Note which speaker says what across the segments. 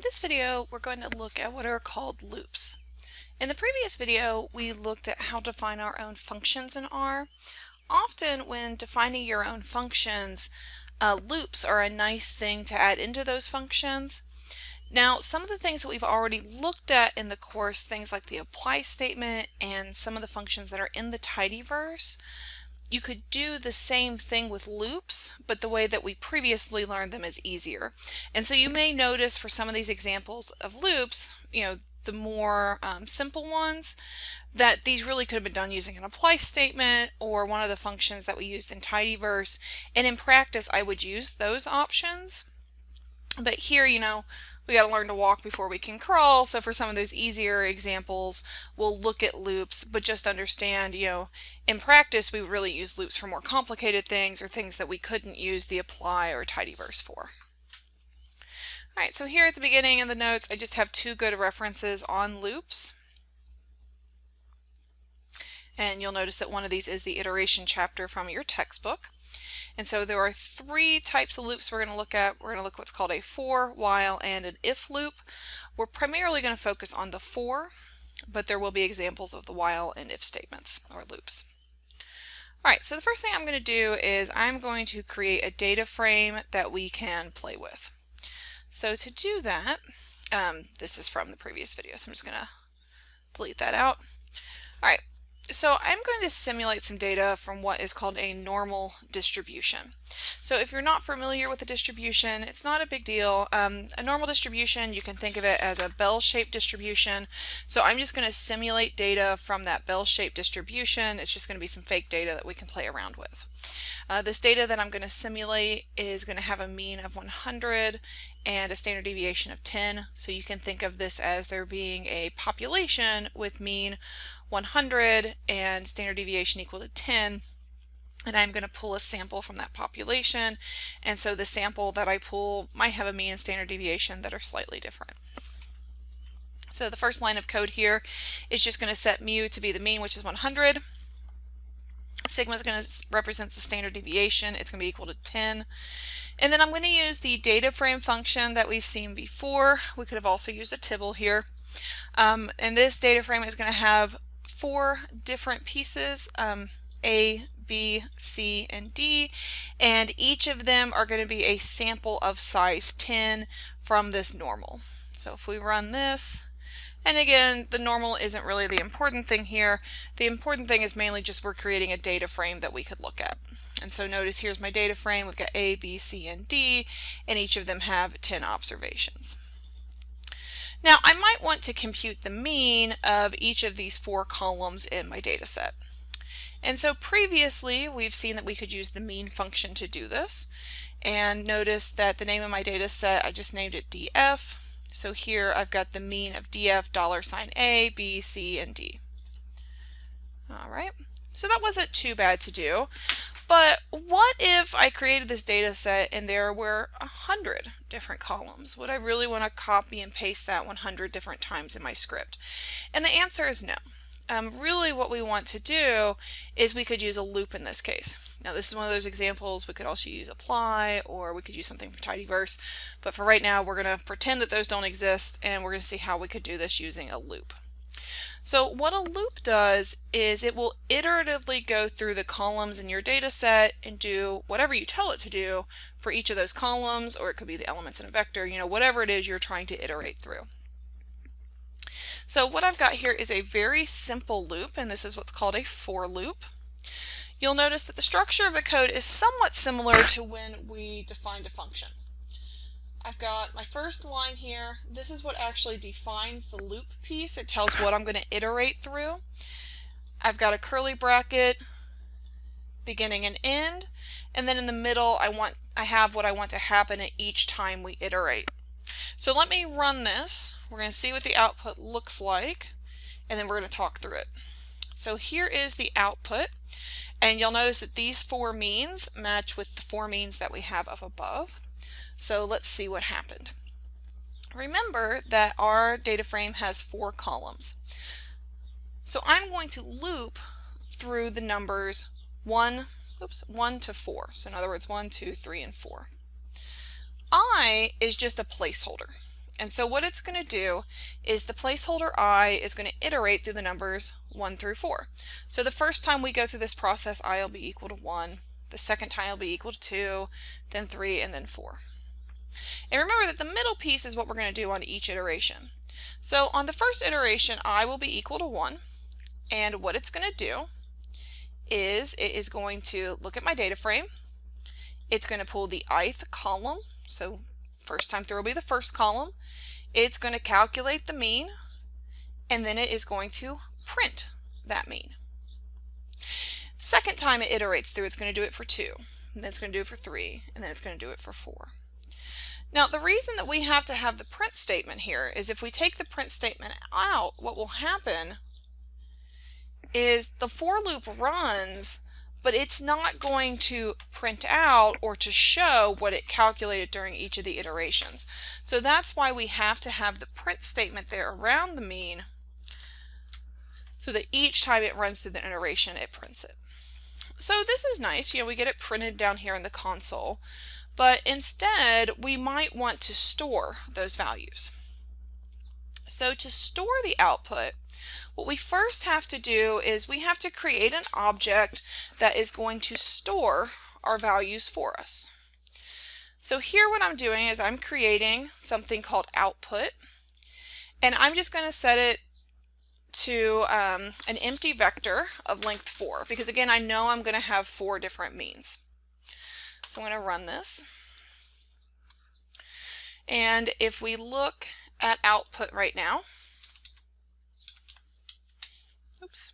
Speaker 1: In this video, we're going to look at what are called loops. In the previous video, we looked at how to define our own functions in R. Often when defining your own functions, loops are a nice thing to add into those functions. Now, some of the things that we've already looked at in the course, things like the apply statement and some of the functions that are in the tidyverse, you could do the same thing with loops, but the way that we previously learned them is easier. And so you may notice for some of these examples of loops, the more simple ones, that these really could have been done using an apply statement or one of the functions that we used in tidyverse. And in practice, I would use those options. But here, we got to learn to walk before we can crawl. So for some of those easier examples, we'll look at loops, but just understand, in practice, we really use loops for more complicated things or things that we couldn't use the apply or tidyverse for. All right, so here at the beginning in the notes, I just have two good references on loops. And you'll notice that one of these is the iteration chapter from your textbook. And so there are three types of loops we're going to look at. We're going to look at what's called a for, while, and an if loop. We're primarily going to focus on the for, but there will be examples of the while and if statements or loops. All right, so the first thing I'm going to do is I'm going to create a data frame that we can play with. So to do that, this is from the previous video, so I'm just going to delete that out. All right. So I'm going to simulate some data from what is called a normal distribution. So if you're not familiar with a distribution, it's not a big deal. A normal distribution, you can think of it as a bell-shaped distribution. So I'm just going to simulate data from that bell-shaped distribution. It's just going to be some fake data that we can play around with. This data that I'm going to simulate is going to have a mean of 100 and a standard deviation of 10. So you can think of this as there being a population with mean 100 and standard deviation equal to 10, and I'm going to pull a sample from that population, and so the sample that I pull might have a mean and standard deviation that are slightly different. So the first line of code here is just going to set mu to be the mean, which is 100. Sigma is going to represent the standard deviation. It's going to be equal to 10. And then I'm going to use the data frame function that we've seen before. We could have also used a tibble here. And this data frame is going to have four different pieces, A, B, C, and D, and each of them are going to be a sample of size 10 from this normal. So if we run this, and again, the normal isn't really the important thing here. The important thing is mainly just we're creating a data frame that we could look at. And so notice here's my data frame. We've got A, B, C, and D, and each of them have 10 observations. Now, I might want to compute the mean of each of these four columns in my data set. And so previously, we've seen that we could use the mean function to do this. And notice that the name of my data set, I just named it df. So here I've got the mean of df $A, B, C, and D. All right, so that wasn't too bad to do. But what if I created this data set and there were 100 different columns? Would I really want to copy and paste that 100 different times in my script? And the answer is no. Really what we want to do is we could use a loop in this case. Now this is one of those examples. We could also use apply, or we could use something from tidyverse. But for right now, we're going to pretend that those don't exist, and we're going to see how we could do this using a loop. So what a loop does is it will iteratively go through the columns in your data set and do whatever you tell it to do for each of those columns, or it could be the elements in a vector, whatever it is you're trying to iterate through. So what I've got here is a very simple loop, and this is what's called a for loop. You'll notice that the structure of the code is somewhat similar to when we defined a function. I've got my first line here. This is what actually defines the loop piece. It tells what I'm going to iterate through. I've got a curly bracket, beginning and end, and then in the middle I have what I want to happen at each time we iterate. So let me run this. We're going to see what the output looks like, and then we're going to talk through it. So here is the output, and you'll notice that these four means match with the four means that we have up above. So let's see what happened. Remember that our data frame has four columns. So I'm going to loop through the numbers 1 to 4. So in other words, 1, 2, 3, and 4. I is just a placeholder. And so what it's going to do is the placeholder I is going to iterate through the numbers 1 through 4. So the first time we go through this process, I will be equal to 1. The second time will be equal to 2, then 3, and then 4. And remember that the middle piece is what we're going to do on each iteration. So on the first iteration, I will be equal to 1. And what it's going to do is it is going to look at my data frame. It's going to pull the ith column. So first time through will be the first column. It's going to calculate the mean, and then it is going to print that mean. Second time it iterates through, it's going to do it for 2, and then it's going to do it for 3, and then it's going to do it for 4. Now the reason that we have to have the print statement here is if we take the print statement out, what will happen is the for loop runs, but it's not going to print out or to show what it calculated during each of the iterations. So that's why we have to have the print statement there around the mean, so that each time it runs through the iteration, it prints it. So this is nice, we get it printed down here in the console, but instead we might want to store those values. So to store the output, what we first have to do is we have to create an object that is going to store our values for us. So here what I'm doing is I'm creating something called output, and I'm just going to set it to an empty vector of length 4, because again I know I'm going to have 4 different means. So I'm going to run this, and if we look at output right now, oops,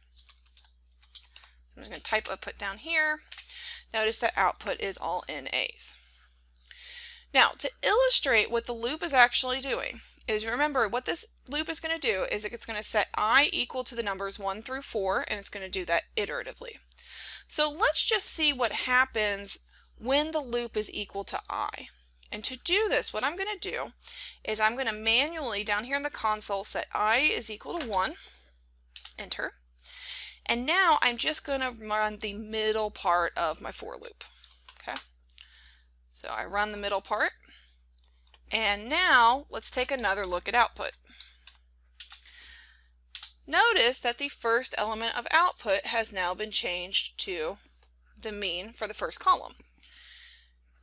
Speaker 1: so I'm just going to type output down here. Notice that output is all in A's. Now to illustrate what the loop is actually doing is, remember what this loop is going to do is it's going to set I equal to the numbers 1 through 4, and it's going to do that iteratively. So let's just see what happens when the loop is equal to I. And to do this, what I'm going to do is I'm going to manually down here in the console set I is equal to 1, enter, and now I'm just going to run the middle part of my for loop. Okay, so I run the middle part, and now let's take another look at output. Notice that the first element of output has now been changed to the mean for the first column.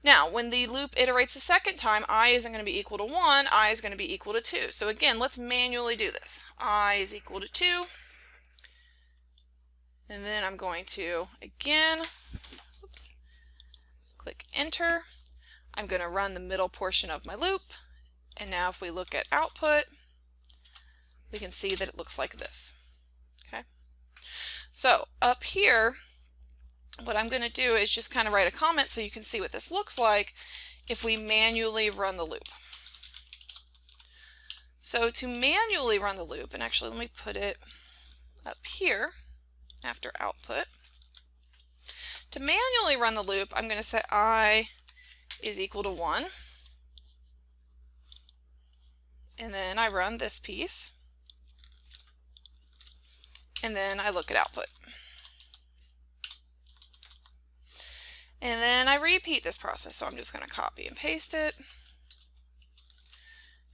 Speaker 1: Now when the loop iterates the second time, I isn't going to be equal to 1, I is going to be equal to 2. So again, let's manually do this. I is equal to 2, and then I'm going to again click enter. I'm going to run the middle portion of my loop, and now if we look at output, we can see that it looks like this. Okay, so up here what I'm going to do is just kind of write a comment so you can see what this looks like if we manually run the loop. So to manually run the loop, and actually let me put it up here after output. To manually run the loop, I'm going to set I is equal to 1, and then I run this piece, and then I look at output. And then I repeat this process, so I'm just going to copy and paste it,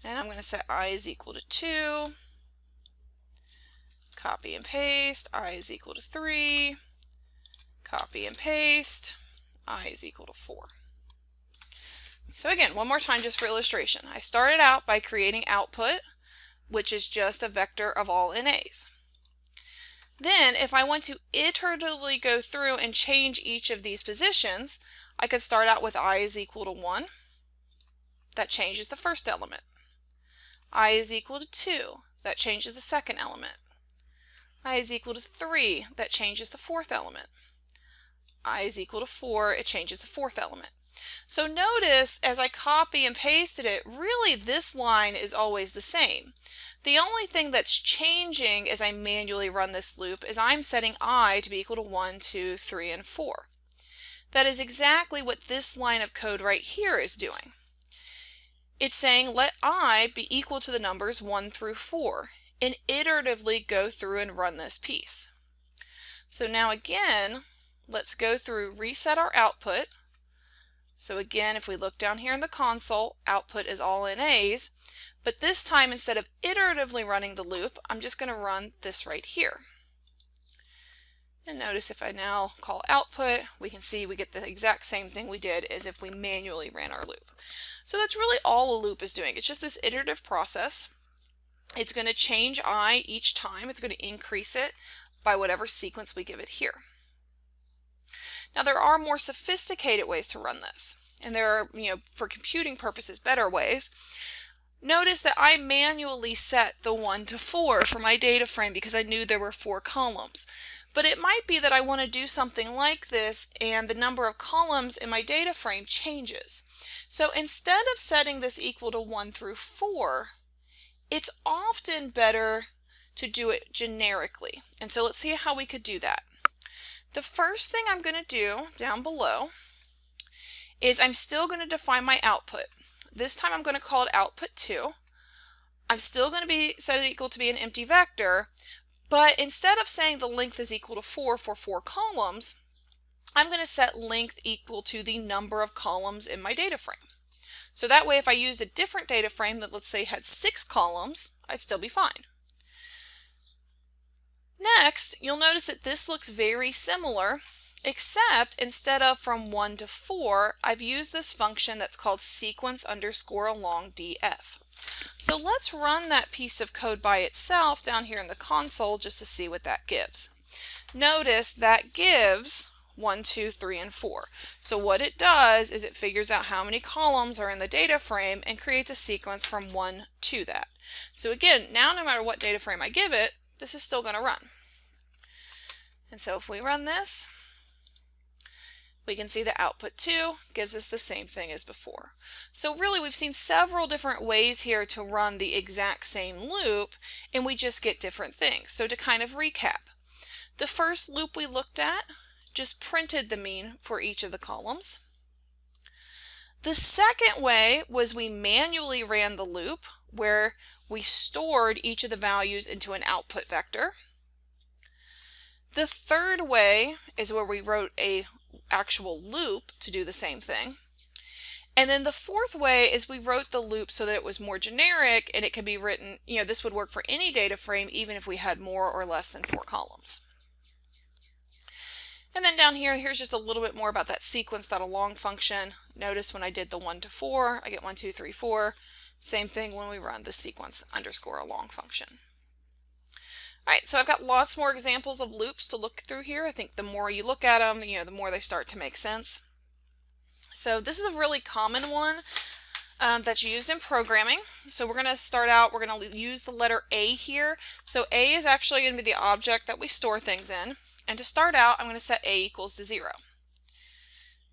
Speaker 1: and I'm going to set I is equal to 2, copy and paste, I is equal to 3, copy and paste, I is equal to 4. So again, one more time just for illustration. I started out by creating output, which is just a vector of all in A's. Then if I want to iteratively go through and change each of these positions, I could start out with I is equal to 1. That changes the first element. I is equal to 2. That changes the second element. I is equal to 3. That changes the fourth element. I is equal to 4. It changes the fourth element. So notice as I copy and pasted it, really this line is always the same. The only thing that's changing as I manually run this loop is I'm setting I to be equal to 1, 2, 3, and 4. That is exactly what this line of code right here is doing. It's saying let I be equal to the numbers 1 through 4 and iteratively go through and run this piece. So now again, let's go through, reset our output. So again, if we look down here in the console, output is all in A's. But this time, instead of iteratively running the loop, I'm just going to run this right here. And notice if I now call output, we can see we get the exact same thing we did as if we manually ran our loop. So that's really all a loop is doing. It's just this iterative process. It's going to change I each time. It's going to increase it by whatever sequence we give it here. Now there are more sophisticated ways to run this, and there are, for computing purposes, better ways. Notice that I manually set the 1 to 4 for my data frame because I knew there were 4 columns. But it might be that I want to do something like this and the number of columns in my data frame changes. So instead of setting this equal to 1 through 4, it's often better to do it generically. And so let's see how we could do that. The first thing I'm going to do down below is I'm still going to define my output. This time I'm going to call it output 2. I'm still going to set it equal to be an empty vector, but instead of saying the length is equal to 4 for 4 columns, I'm going to set length equal to the number of columns in my data frame. So that way if I used a different data frame that, let's say, had 6 columns, I'd still be fine. Next, you'll notice that this looks very similar, except instead of from 1 to 4, I've used this function that's called sequence_along_df. So let's run that piece of code by itself down here in the console just to see what that gives. Notice that gives 1, 2, 3, and 4. So what it does is it figures out how many columns are in the data frame and creates a sequence from 1 to that. So again, now no matter what data frame I give it, this is still going to run. And so if we run this, we can see the output 2 gives us the same thing as before. So really we've seen several different ways here to run the exact same loop, and we just get different things. So to kind of recap, the first loop we looked at just printed the mean for each of the columns. The second way was we manually ran the loop where we stored each of the values into an output vector. The third way is where we wrote a actual loop to do the same thing. And then the fourth way is we wrote the loop so that it was more generic and it could be written, this would work for any data frame even if we had more or less than 4 columns. And then down here, here's just a little bit more about that sequence.along function. Notice when I did the 1 to 4, I get 1, 2, 3, 4. Same thing when we run the sequence_along function. All right, so I've got lots more examples of loops to look through here. I think the more you look at them, the more they start to make sense. So this is a really common one that's used in programming. So we're going to start out, we're going to use the letter A here. So A is actually going to be the object that we store things in. And to start out, I'm going to set A equals to 0.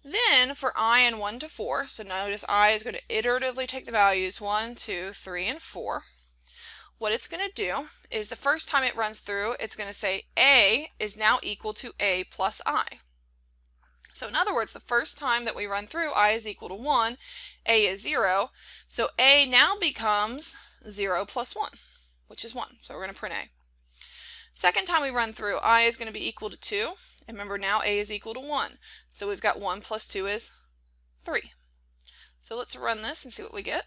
Speaker 1: Then for I in 1 to 4, so notice I is going to iteratively take the values 1, 2, 3, and 4. What it's going to do is the first time it runs through, it's going to say A is now equal to A plus I. So in other words, the first time that we run through, I is equal to 1, A is 0. So A now becomes 0 plus 1, which is 1. So we're going to print A. Second time we run through, I is going to be equal to 2. And remember, now A is equal to 1. So we've got 1 plus 2 is 3. So let's run this and see what we get.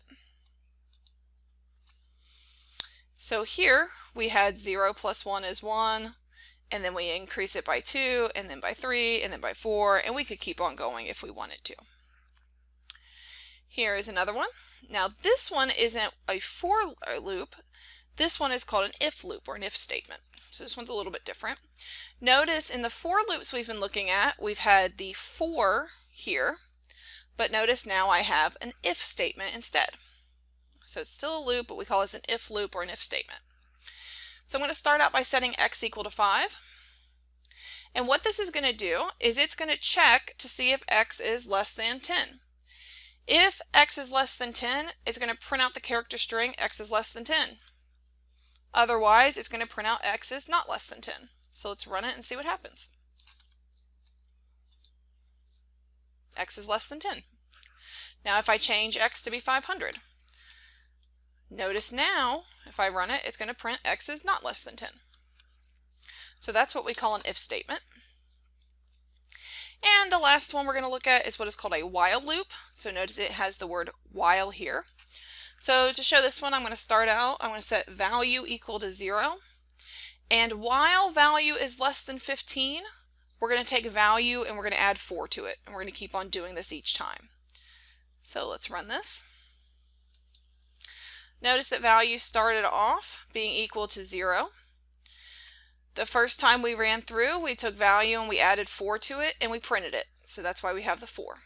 Speaker 1: So here we had 0 plus 1 is 1, and then we increase it by 2, and then by 3, and then by 4, and we could keep on going if we wanted to. Here is another one. Now this one isn't a for loop. This one is called an if loop or an if statement. So this one's a little bit different. Notice in the for loops we've been looking at, we've had the for here, but notice now I have an if statement instead. So it's still a loop, but we call this an if loop or an if statement. So I'm going to start out by setting x equal to 5. And what this is going to do is it's going to check to see if x is less than 10. If x is less than 10, it's going to print out the character string x is less than 10. Otherwise, it's going to print out x is not less than 10. So let's run it and see what happens. X is less than 10. Now if I change x to be 500, notice now, if I run it, it's going to print x is not less than 10. So that's what we call an if statement. And the last one we're going to look at is what is called a while loop. So notice it has the word while here. So to show this one, I'm going to start out, I'm going to set value equal to 0. And while value is less than 15, we're going to take value and we're going to add 4 to it. And we're going to keep on doing this each time. So let's run this. Notice that value started off being equal to 0. The first time we ran through, we took value and we added 4 to it and we printed it. So that's why we have the 4.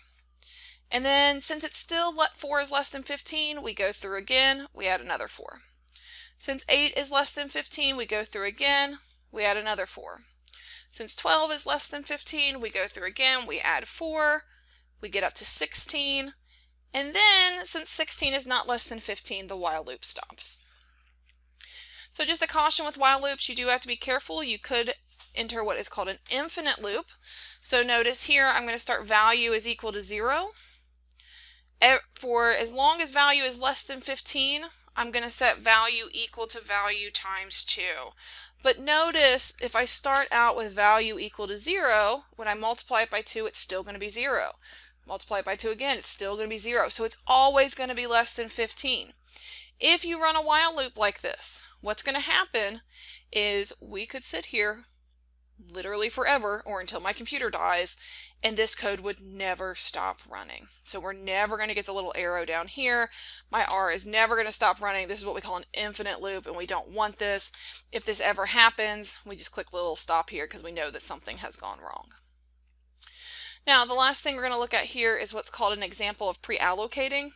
Speaker 1: And then since it's still 4 is less than 15, we go through again, we add another 4. Since 8 is less than 15, we go through again, we add another 4. Since 12 is less than 15, we go through again, we add 4, we get up to 16, and then since 16 is not less than 15, the while loop stops. So just a caution with while loops, you do have to be careful. You could enter what is called an infinite loop. So notice here, I'm going to start value is equal to 0. For as long as value is less than 15, I'm going to set value equal to value times 2. But notice if I start out with value equal to 0, when I multiply it by 2, it's still going to be 0. Multiply it by 2 again, it's still going to be 0. So it's always going to be less than 15. If you run a while loop like this, what's going to happen is we could sit here literally forever or until my computer dies, and this code would never stop running. So we're never going to get the little arrow down here. My R is never going to stop running. This is what we call an infinite loop, and we don't want this. If this ever happens, we just click the little stop here because we know that something has gone wrong. Now, the last thing we're going to look at here is what's called an example of pre-allocating.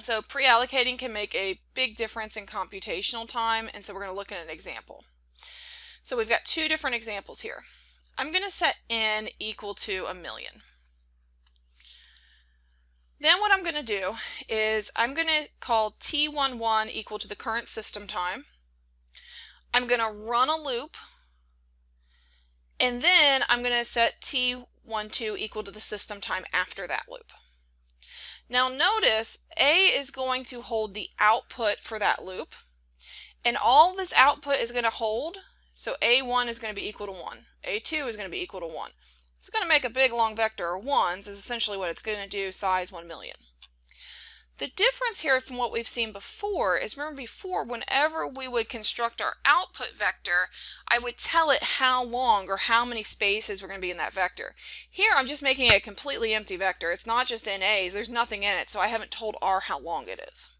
Speaker 1: So pre-allocating can make a big difference in computational time, and so we're going to look at an example. So we've got two different examples here. I'm going to set n equal to 1,000,000. Then what I'm going to do is I'm going to call t11 equal to the current system time. I'm going to run a loop, and then I'm going to set t12 equal to the system time after that loop. Now notice A is going to hold the output for that loop, and all this output is going to hold. So A1 is going to be equal to 1. A2 is going to be equal to 1. It's going to make a big long vector of 1s is essentially what it's going to do, size 1,000,000. The difference here from what we've seen before is, remember before, whenever we would construct our output vector, I would tell it how long or how many spaces were going to be in that vector. Here I'm just making a completely empty vector. It's not just in A's, there's nothing in it, so I haven't told R how long it is.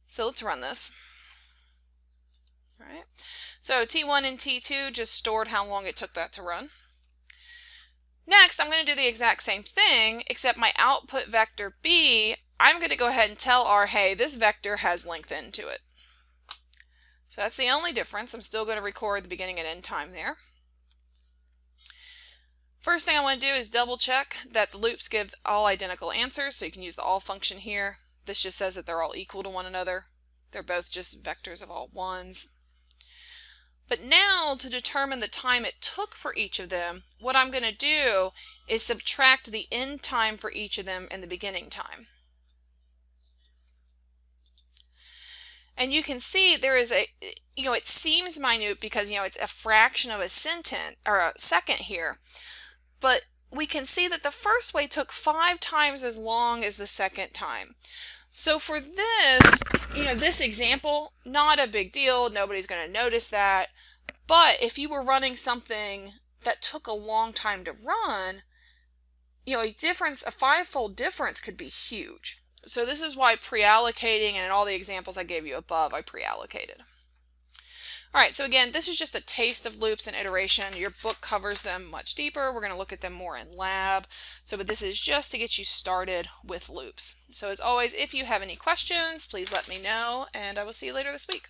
Speaker 1: So let's run this. All right. So T1 and T2 just stored how long it took that to run. Next, I'm going to do the exact same thing, except my output vector B, I'm going to go ahead and tell R, hey, this vector has length n to it. So that's the only difference. I'm still going to record the beginning and end time there. First thing I want to do is double check that the loops give all identical answers, so you can use the all function here. This just says that they're all equal to one another. They're both just vectors of all ones. But now, to determine the time it took for each of them, what I'm going to do is subtract the end time for each of them and the beginning time. And you can see there is a, it seems minute because, it's a fraction of a second here. But we can see that the first way took 5 times as long as the second time. So for this, this example, not a big deal. Nobody's going to notice that. But if you were running something that took a long time to run, a five-fold difference could be huge. So this is why pre-allocating, and in all the examples I gave you above, I pre-allocated. All right, so again, this is just a taste of loops and iteration. Your book covers them much deeper. We're going to look at them more in lab. But this is just to get you started with loops. So as always, if you have any questions, please let me know, and I will see you later this week.